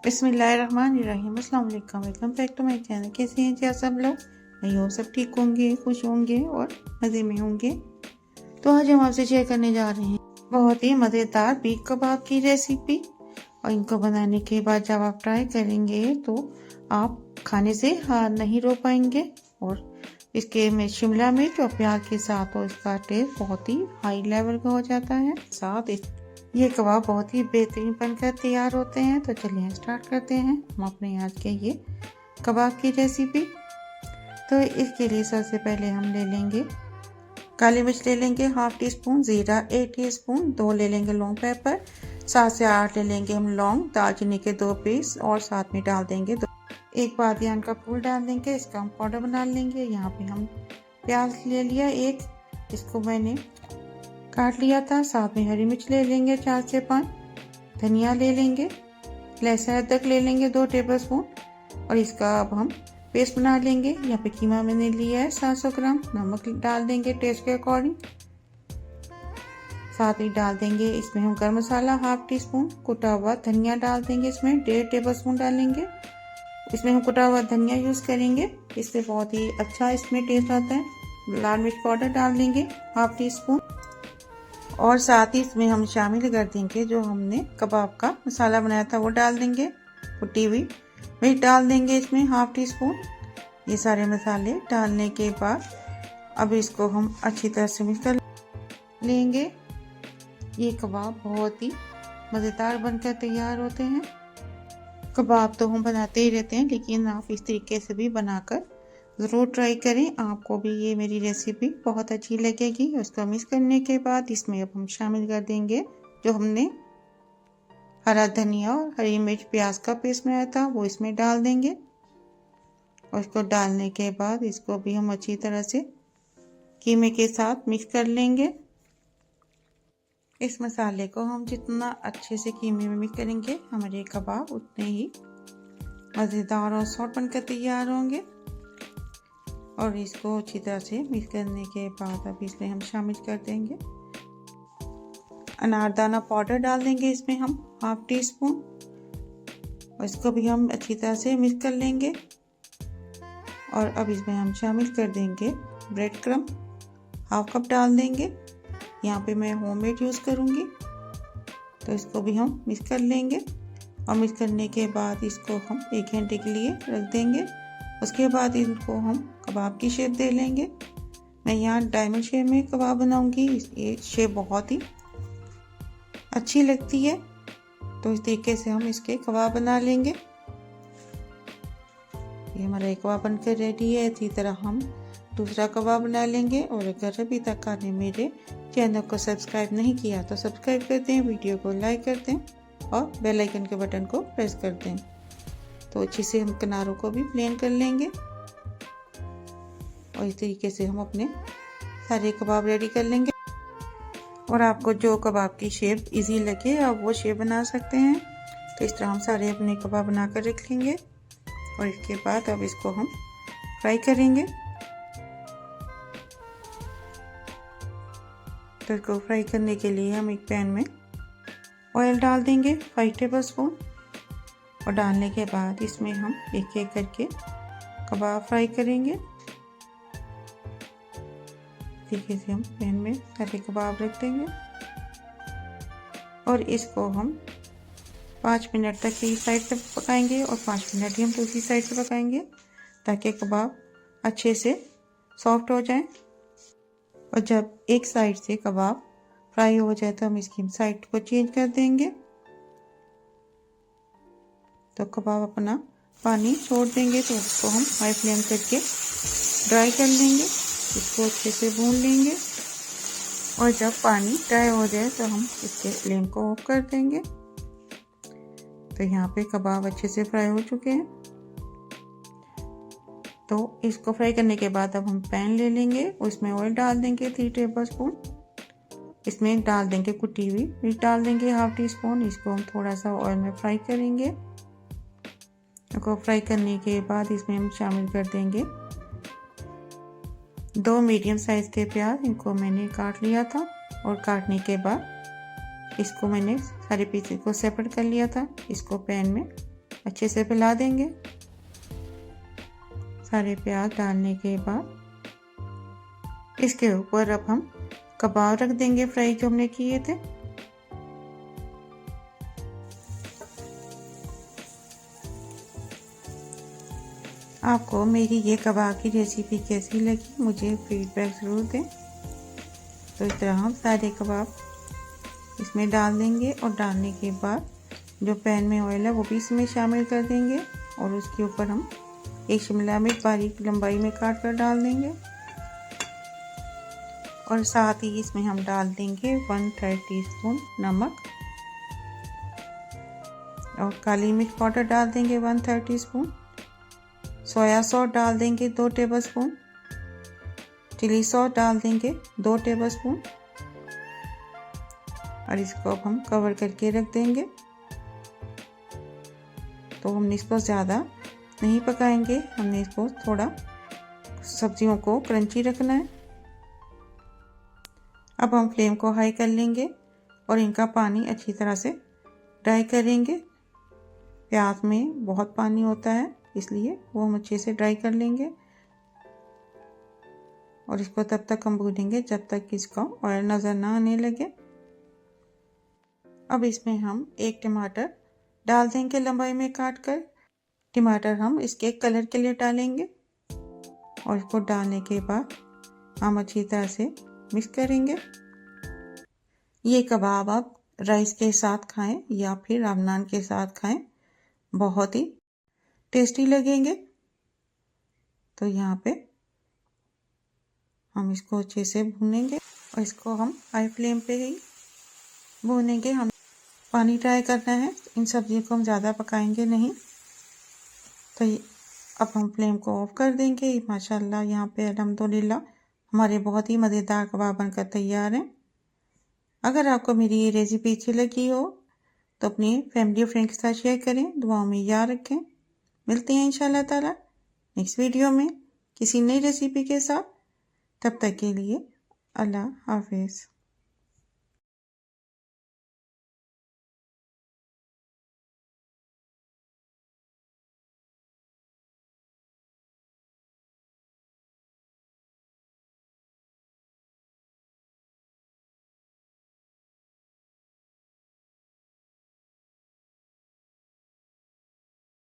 बिस्मिल्लाहिर्रहमानिर्रहीम। अस्सलाम वालेकुम, welcome back to my channel. कैसे हैं जी आप सब लोग? मैं हो सब ठीक होंगे, खुश होंगे और मज़े में होंगे। तो आज हम आपसे शेयर करने जा रहे हैं बहुत ही मज़ेदार बीफ कबाब की रेसिपी। और इनको बनाने के बाद जब आप ट्राई करेंगे तो आप खाने से हाथ नहीं रोक पाएंगे। और इसके में शिमला मिर्च और प्याज के साथ तो इसका टेस्ट बहुत ही हाई लेवल का हो जाता है। साथ ये कबाब बहुत ही बेहतरीन बनकर तैयार होते हैं। तो चलिए स्टार्ट करते हैं हम अपने आज के ये कबाब की रेसिपी। तो इसके लिए सबसे पहले हम ले लेंगे काली मिर्च, ले लेंगे हाफ टी स्पून, जीरा 1 टीस्पून, 2 ले लेंगे लौंग पेपर, 7 से 8 ले लेंगे हम लौंग, दालचीनी के 2 पीस और साथ में डाल देंगे एक बादियान का फूल डाल देंगे। इसका हम पाउडर बना लेंगे। यहाँ पे हम प्याज ले लिया एक, इसको मैंने काट लिया था। साथ में हरी मिर्च ले लेंगे 4 से 5, धनिया ले लेंगे, लहसुन अदरक ले लेंगे 2 टेबलस्पून और इसका अब हम पेस्ट बना लेंगे। यहाँ पे कीमा मैंने लिया है 700 ग्राम। नमक डाल देंगे टेस्ट के अकॉर्डिंग। साथ ही डाल देंगे इसमें हम गरम मसाला हाफ टी स्पून, कुटा हुआ धनिया डाल देंगे इसमें 1.5 टेबलस्पून डालेंगे। इसमें हम कुटा हुआ धनिया यूज करेंगे, इससे बहुत ही अच्छा इसमें टेस्ट आता है। लाल मिर्च पाउडर डाल देंगे हाफ टी स्पून और साथ ही इसमें हम शामिल कर देंगे जो हमने कबाब का मसाला बनाया था वो डाल देंगे। कुटी हुई मिर्च डाल देंगे इसमें हाफ टी स्पून। ये सारे मसाले डालने के बाद अब इसको हम अच्छी तरह से मिक्स कर लेंगे। ये कबाब बहुत ही मज़ेदार बनकर तैयार होते हैं। कबाब तो हम बनाते ही रहते हैं, लेकिन आप इस तरीके से भी बनाकर ज़रूर ट्राई करें। आपको भी ये मेरी रेसिपी बहुत अच्छी लगेगी। उसको मिक्स करने के बाद इसमें अब हम शामिल कर देंगे जो हमने हरा धनिया और हरी मिर्च प्याज का पेस्ट बनाया था वो इसमें डाल देंगे। और इसको डालने के बाद इसको भी हम अच्छी तरह से कीमे के साथ मिक्स कर लेंगे। इस मसाले को हम जितना अच्छे से कीमे में मिक्स करेंगे हमारे कबाब उतने ही मज़ेदार और सॉफ्ट बनकर तैयार होंगे। और इसको अच्छी तरह से मिक्स करने के बाद अब इसमें हम शामिल कर देंगे अनारदाना पाउडर डाल देंगे इसमें हम हाफ टी स्पून और इसको भी हम अच्छी तरह से मिक्स कर लेंगे। और अब इसमें हम शामिल कर देंगे ब्रेड क्रम, हाफ कप डाल देंगे। यहाँ पे मैं होममेड यूज़ करूँगी तो इसको भी हम मिक्स कर लेंगे। और मिक्स करने के बाद इसको हम 1 घंटे के लिए रख देंगे। उसके बाद इनको हम कबाब की शेप दे लेंगे। मैं यहाँ डायमंड शेप में कबाब बनाऊंगी। ये शेप बहुत ही अच्छी लगती है, तो इस तरीके से हम इसके कबाब बना लेंगे। ये हमारा एक कबाब बनकर रेडी है। इसी तरह हम दूसरा कबाब बना लेंगे। और अगर अभी तक आपने मेरे चैनल को सब्सक्राइब नहीं किया तो सब्सक्राइब कर दें, वीडियो को लाइक कर दें और बेल आइकन के बटन को प्रेस कर दें। तो अच्छे से हम किनारों को भी प्लेन कर लेंगे। और इस तरीके से हम अपने सारे कबाब रेडी कर लेंगे। और आपको जो कबाब की शेप इजी लगे आप वो शेप बना सकते हैं। तो इस तरह हम सारे अपने कबाब बनाकर रख लेंगे। और इसके बाद अब इसको हम फ्राई करेंगे। तो इसको फ्राई करने के लिए हम एक पैन में ऑयल डाल देंगे 5 टेबलस्पून और डालने के बाद इसमें हम एक एक करके कबाब फ्राई करेंगे। तरीके से हम पैन में सारे कबाब रख देंगे और इसको हम 5 मिनट तक एक साइड से पकाएंगे और 5 मिनट ही हम दूसरी साइड से पकाएंगे ताकि कबाब अच्छे से सॉफ्ट हो जाए। और जब एक साइड से कबाब फ्राई हो जाए तो हम इसकी साइड को चेंज कर देंगे। तो कबाब अपना पानी छोड़ देंगे तो उसको हम हाई फ्लेम करके ड्राई कर लेंगे। इसको अच्छे से भून लेंगे और जब पानी ड्राई हो जाए तो हम इसके फ्लेम को ऑफ कर देंगे। तो यहाँ पे कबाब अच्छे से फ्राई हो चुके हैं। तो इसको फ्राई करने के बाद अब हम पैन ले लेंगे, उसमें ऑयल डाल देंगे 3 टेबलस्पून। इसमें डाल देंगे कुटी हुई मिर्च डाल देंगे हाफ टी स्पून। इसको हम थोड़ा सा ऑयल में फ्राई करेंगे। इसको फ्राई करने के बाद इसमें हम शामिल कर देंगे 2 मीडियम साइज़ के प्याज। इनको मैंने काट लिया था और काटने के बाद इसको मैंने सारे पीसेस को सेपरेट कर लिया था। इसको पैन में अच्छे से फैला देंगे। सारे प्याज डालने के बाद इसके ऊपर अब हम कबाब रख देंगे फ्राई जो हमने किए थे। आपको मेरी ये कबाब की रेसिपी कैसी लगी मुझे फीडबैक ज़रूर दें। तो इस तरह हम सारे कबाब इसमें डाल देंगे और डालने के बाद जो पैन में ऑयल है वो भी इसमें शामिल कर देंगे और उसके ऊपर हम एक शिमला मिर्च बारीक लंबाई में काट कर डाल देंगे और साथ ही इसमें हम डाल देंगे 1/3 टीस्पून नमक और काली मिर्च पाउडर डाल देंगे 1/3 टीस्पून। सोया सॉस डाल देंगे 2 टेबलस्पून। चिली सॉस डाल देंगे 2 टेबलस्पून और इसको अब हम कवर करके रख देंगे। तो हमने इसको ज़्यादा नहीं पकाएंगे, हमने इसको थोड़ा सब्जियों को क्रंची रखना है। अब हम फ्लेम को हाई कर लेंगे और इनका पानी अच्छी तरह से ड्राई करेंगे। प्याज में बहुत पानी होता है इसलिए वो हम अच्छे से ड्राई कर लेंगे और इसको तब तक हम भूनेंगे जब तक इसका ऑयल नज़र ना आने लगे। अब इसमें हम एक टमाटर डाल देंगे लंबाई में काट कर। टमाटर हम इसके कलर के लिए डालेंगे और इसको डालने के बाद हम अच्छी तरह से मिक्स करेंगे। ये कबाब आप राइस के साथ खाएं या फिर आप नान के साथ खाएं, बहुत ही टेस्टी लगेंगे। तो यहाँ पे हम इसको अच्छे से भूनेंगे और इसको हम हाई फ्लेम पे ही भूनेंगे। हम पानी ड्राई करना है, इन सब्जियों को हम ज़्यादा पकाएंगे नहीं। तो अब हम फ्लेम को ऑफ कर देंगे। माशाल्लाह यहाँ पे अल्हम्दुलिल्लाह हमारे बहुत ही मज़ेदार कबाब बनकर तैयार हैं। अगर आपको मेरी ये रेसिपी अच्छी लगी हो तो अपनी फैमिली और फ्रेंड के साथ शेयर करें। दुआओं में याद रखें। मिलते हैं इंशाल्लाह ताला नेक्स्ट वीडियो में किसी नई रेसिपी के साथ। तब तक के लिए अल्लाह हाफिज़।